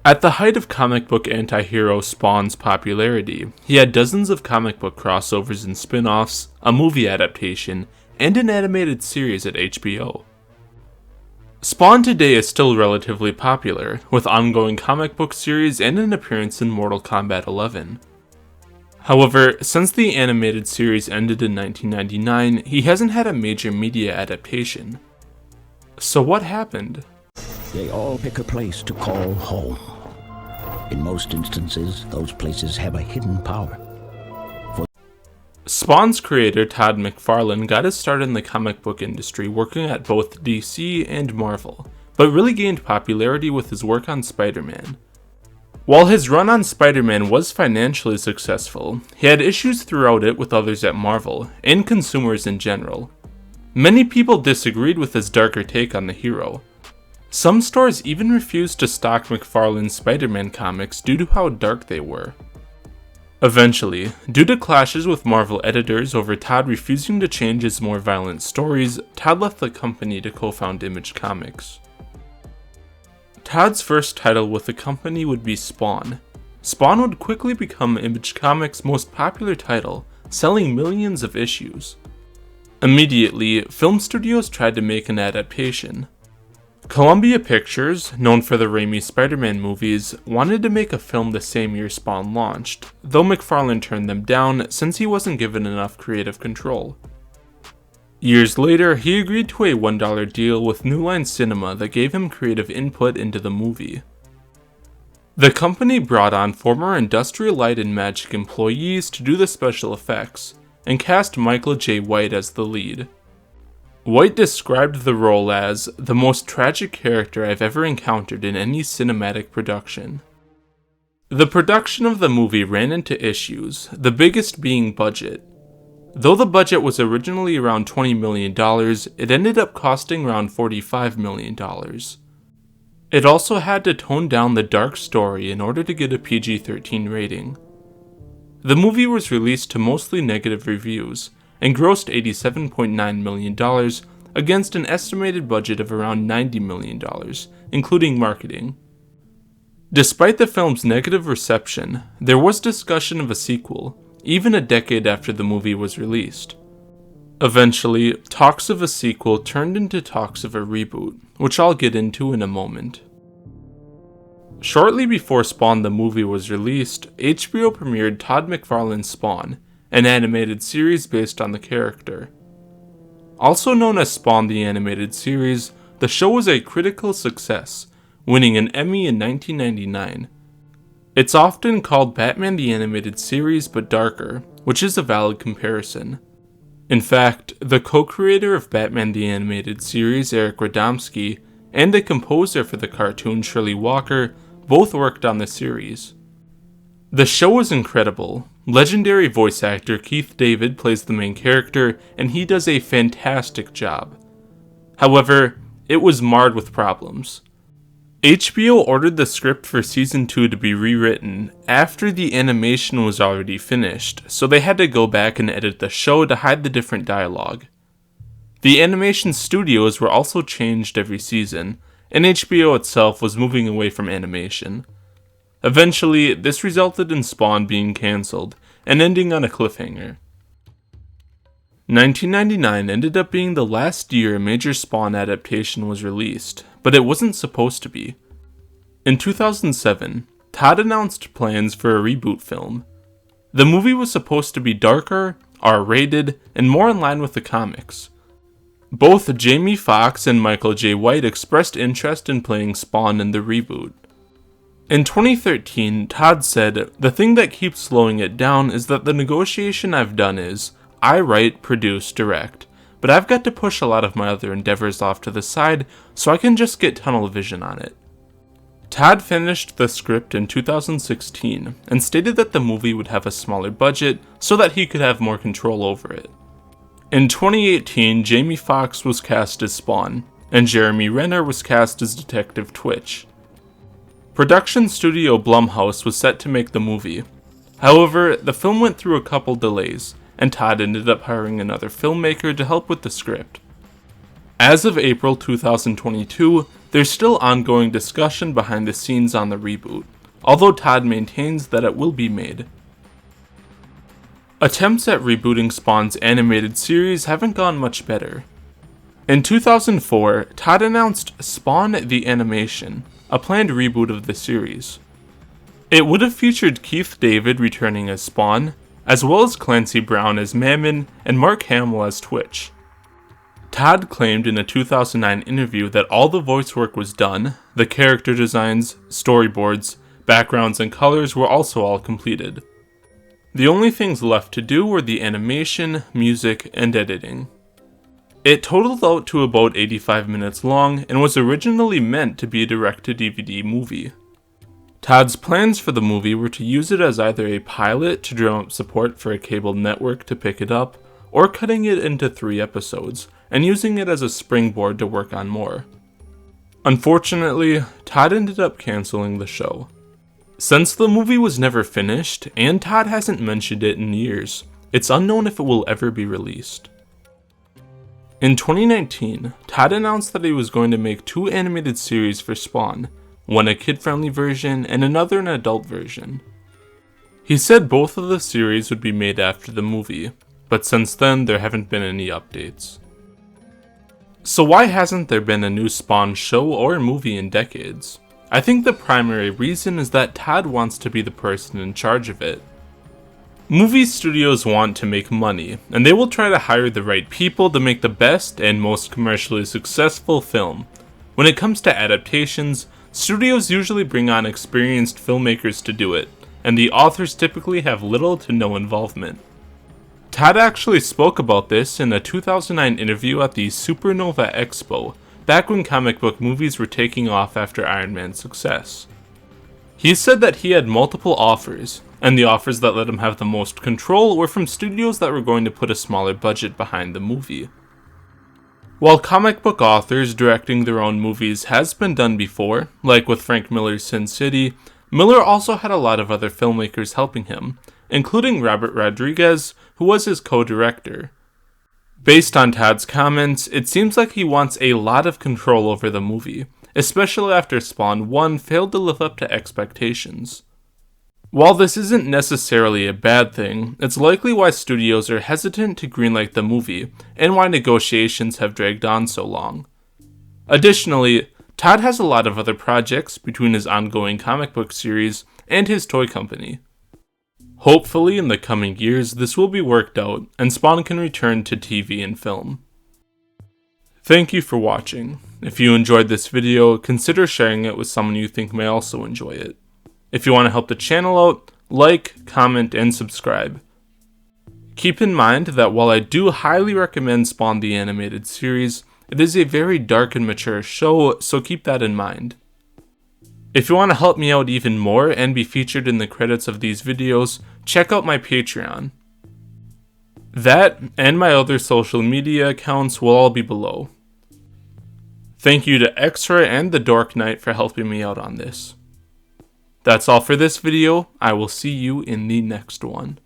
At the height of comic book anti-hero Spawn's popularity, he had dozens of comic book crossovers and spin-offs, a movie adaptation, and an animated series at HBO. Spawn today is still relatively popular, with ongoing comic book series and an appearance in Mortal Kombat 11. However, since the animated series ended in 1999, he hasn't had a major media adaptation. So what happened? They all pick a place to call home. In most instances, those places have a hidden power. Spawn's creator, Todd McFarlane, got his start in the comic book industry working at both DC and Marvel, but really gained popularity with his work on Spider-Man. While his run on Spider-Man was financially successful, he had issues throughout it with others at Marvel, and consumers in general. Many people disagreed with his darker take on the hero. Some stores even refused to stock McFarlane's Spider-Man comics due to how dark they were. Eventually, due to clashes with Marvel editors over Todd refusing to change his more violent stories, Todd left the company to co-found Image Comics. Todd's first title with the company would be Spawn. Spawn would quickly become Image Comics' most popular title, selling millions of issues. Immediately, film studios tried to make an adaptation. Columbia Pictures, known for the Raimi Spider-Man movies, wanted to make a film the same year Spawn launched, though McFarlane turned them down since he wasn't given enough creative control. Years later, he agreed to a $1 deal with New Line Cinema that gave him creative input into the movie. The company brought on former Industrial Light and Magic employees to do the special effects, and cast Michael J. White as the lead. White described the role as the most tragic character I've ever encountered in any cinematic production. The production of the movie ran into issues, the biggest being budget. Though the budget was originally around $20 million, it ended up costing around $45 million. It also had to tone down the dark story in order to get a PG-13 rating. The movie was released to mostly negative reviews, and grossed $87.9 million against an estimated budget of around $90 million, including marketing. Despite the film's negative reception, there was discussion of a sequel, even a decade after the movie was released. Eventually, talks of a sequel turned into talks of a reboot, which I'll get into in a moment. Shortly before Spawn the movie was released, HBO premiered Todd McFarlane's Spawn, an animated series based on the character. Also known as Spawn the Animated Series, the show was a critical success, winning an Emmy in 1999. It's often called Batman the Animated Series but darker, which is a valid comparison. In fact, the co-creator of Batman the Animated Series, Eric Radomski, and the composer for the cartoon, Shirley Walker, both worked on the series. The show was incredible. Legendary voice actor Keith David plays the main character, and he does a fantastic job. However, it was marred with problems. HBO ordered the script for Season 2 to be rewritten after the animation was already finished, so they had to go back and edit the show to hide the different dialogue. The animation studios were also changed every season, and HBO itself was moving away from animation. Eventually, this resulted in Spawn being cancelled, and ending on a cliffhanger. 1999 ended up being the last year a major Spawn adaptation was released, but it wasn't supposed to be. In 2007, Todd announced plans for a reboot film. The movie was supposed to be darker, R-rated, and more in line with the comics. Both Jamie Foxx and Michael J. White expressed interest in playing Spawn in the reboot. In 2013, Todd said, "The thing that keeps slowing it down is that the negotiation I've done is, I write, produce, direct, but I've got to push a lot of my other endeavors off to the side so I can just get tunnel vision on it." Todd finished the script in 2016 and stated that the movie would have a smaller budget so that he could have more control over it. In 2018, Jamie Foxx was cast as Spawn, and Jeremy Renner was cast as Detective Twitch. Production studio Blumhouse was set to make the movie. However, the film went through a couple delays, and Todd ended up hiring another filmmaker to help with the script. As of April 2022, there's still ongoing discussion behind the scenes on the reboot, although Todd maintains that it will be made. Attempts at rebooting Spawn's animated series haven't gone much better. In 2004, Todd announced Spawn the Animation, a planned reboot of the series. It would have featured Keith David returning as Spawn, as well as Clancy Brown as Mammon and Mark Hamill as Twitch. Todd claimed in a 2009 interview that all the voice work was done, the character designs, storyboards, backgrounds, and colors were also all completed. The only things left to do were the animation, music, and editing. It totaled out to about 85 minutes long and was originally meant to be a direct-to-DVD movie. Todd's plans for the movie were to use it as either a pilot to drum up support for a cable network to pick it up, or cutting it into 3 episodes, and using it as a springboard to work on more. Unfortunately, Todd ended up canceling the show. Since the movie was never finished, and Todd hasn't mentioned it in years, it's unknown if it will ever be released. In 2019, Todd announced that he was going to make 2 animated series for Spawn, one a kid-friendly version and another an adult version. He said both of the series would be made after the movie, but since then there haven't been any updates. So why hasn't there been a new Spawn show or movie in decades? I think the primary reason is that Todd wants to be the person in charge of it. Movie studios want to make money, and they will try to hire the right people to make the best and most commercially successful film. When it comes to adaptations, studios usually bring on experienced filmmakers to do it, and the authors typically have little to no involvement. Todd actually spoke about this in a 2009 interview at the Supernova Expo, back when comic book movies were taking off after Iron Man's success. He said that he had multiple offers, and the offers that let him have the most control were from studios that were going to put a smaller budget behind the movie. While comic book authors directing their own movies has been done before, like with Frank Miller's Sin City, Miller also had a lot of other filmmakers helping him, including Robert Rodriguez, who was his co-director. Based on Todd's comments, it seems like he wants a lot of control over the movie, especially after Spawn 1 failed to live up to expectations. While this isn't necessarily a bad thing, it's likely why studios are hesitant to greenlight the movie, and why negotiations have dragged on so long. Additionally, Todd has a lot of other projects between his ongoing comic book series and his toy company. Hopefully in the coming years this will be worked out, and Spawn can return to TV and film. Thank you for watching. If you enjoyed this video, consider sharing it with someone you think may also enjoy it. If you want to help the channel out, like, comment, and subscribe. Keep in mind that while I do highly recommend Spawn the Animated Series, it is a very dark and mature show, so keep that in mind. If you want to help me out even more and be featured in the credits of these videos, check out my Patreon. That and my other social media accounts will all be below. Thank you to Extra and the Dork Knight for helping me out on this. That's all for this video. I will see you in the next one.